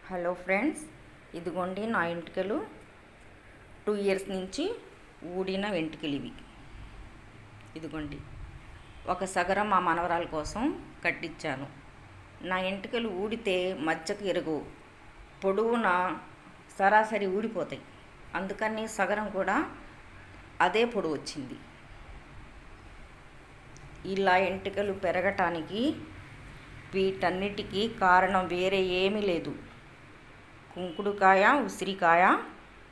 Hello friends, ఇదిగోండి నా వెంట్రుకలు 2 ఇయర్స్ నుంచి ఊడిన వెంట్రుకలు ఇవి. ఇదిగోండి ఒక సగరం మా మనవరాల కోసం కట్టించాను. నా వెంట్రుకలు ఊడితే మధ్యకు ఎరగవు, పొడవున సరాసరి ఊడిపోతాయి. అందుకని సగరం కూడా అదే పొడవు వచ్చింది. ఇలా వెంట్రుకలు పెరగటానికి వీటన్నిటికీ కారణం వేరే ఏమీ లేదు. కుంకుడుకాయ, ఉసిరికాయతో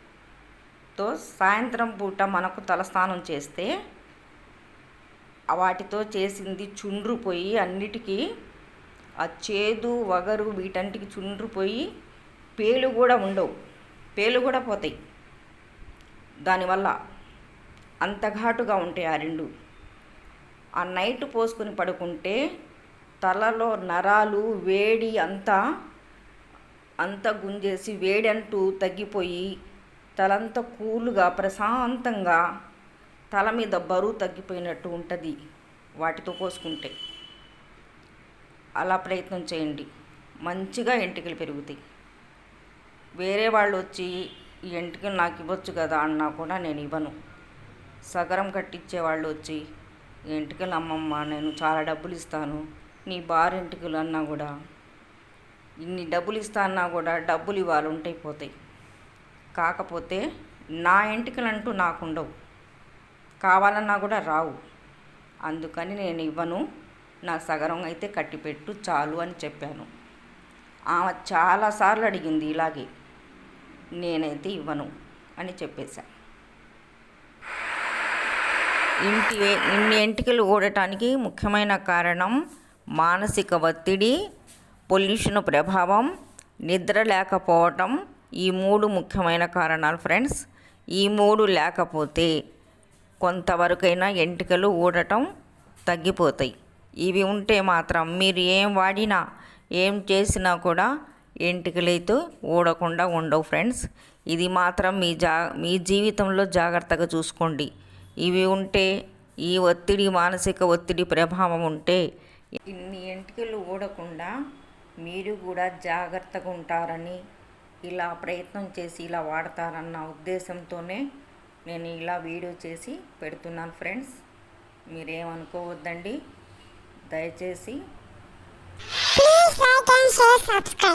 సాయంత్రం పూట మనకు తలస్నానం చేస్తే వాటితో చేసింది చుండ్రు పోయి అన్నిటికీ ఆ చేదు వగరు వీటన్నిటికి చుండ్రు పోయి పేలు కూడా ఉండవు, పేలు కూడా పోతాయి. దానివల్ల అంత ఘాటుగా ఉంటాయి ఆ రెండు. ఆ నైట్ పోసుకొని పడుకుంటే తలలో నరాలు వేడి అంతా గుంజేసి వేడి అంటూ తగ్గిపోయి తలంతా కూల్గా ప్రశాంతంగా తల మీద బరువు తగ్గిపోయినట్టు ఉంటుంది వాటితో పోసుకుంటే. అలా ప్రయత్నం చేయండి, మంచిగా వెంట్రుకలు పెరుగుతాయి. వేరే వాళ్ళు వచ్చి ఈ వెంట్రుకలు నాకు ఇవ్వచ్చు కదా అన్నా కూడా నేను ఇవ్వను. సగరం కట్టించే వాళ్ళు వచ్చి వెంట్రుకలు అమ్మమ్మ నేను చాలా డబ్బులు ఇస్తాను, నీ బార్ వెంట్రుకలు అన్నా కూడా ఇన్ని డబ్బులు ఇస్తా అన్నా కూడా డబ్బులు ఇవ్వాలి ఉంటాయి పోతాయి. కాకపోతే నా వెంట్రుకలు అంటూ నాకు ఉండవు, కావాలన్నా కూడా రావు. అందుకని నేను ఇవ్వను, నా సగరం అయితే కట్టిపెట్టు చాలు అని చెప్పాను. ఆమె చాలాసార్లు అడిగింది ఇలాగే, నేనైతే ఇవ్వను అని చెప్పేశా. ఇన్ని వెంట్రుకలు ఊడటానికి ముఖ్యమైన కారణం మానసిక ఒత్తిడి, పొల్యూషన్ ప్రభావం, నిద్ర లేకపోవటం. ఈ 3 ముఖ్యమైన కారణాలు ఫ్రెండ్స్. ఈ 3 లేకపోతే కొంతవరకైనా వెంట్రుకలు ఊడటం తగ్గిపోతాయి. ఇవి ఉంటే మాత్రం మీరు ఏం వాడినా ఏం చేసినా కూడా వెంట్రుకలు అయితే ఊడకుండా ఉండవు ఫ్రెండ్స్. ఇది మాత్రం మీ జీవితంలో జాగ్రత్తగా చూసుకోండి. ఇవి ఉంటే ఈ ఒత్తిడి, మానసిక ఒత్తిడి ప్రభావం ఉంటే ఇన్ని వెంట్రుకలు ఊడకుండా మీరు కూడా జాగ్రత్తగా ఉంటారని, ఇలా ప్రయత్నం చేసి ఇలా వాడతారన్న ఉద్దేశంతోనే నేను ఇలా వీడియో చేసి పెడుతున్నాను ఫ్రెండ్స్. మీరేమనుకోవద్దండి దయచేసి. Please like and share, subscribe.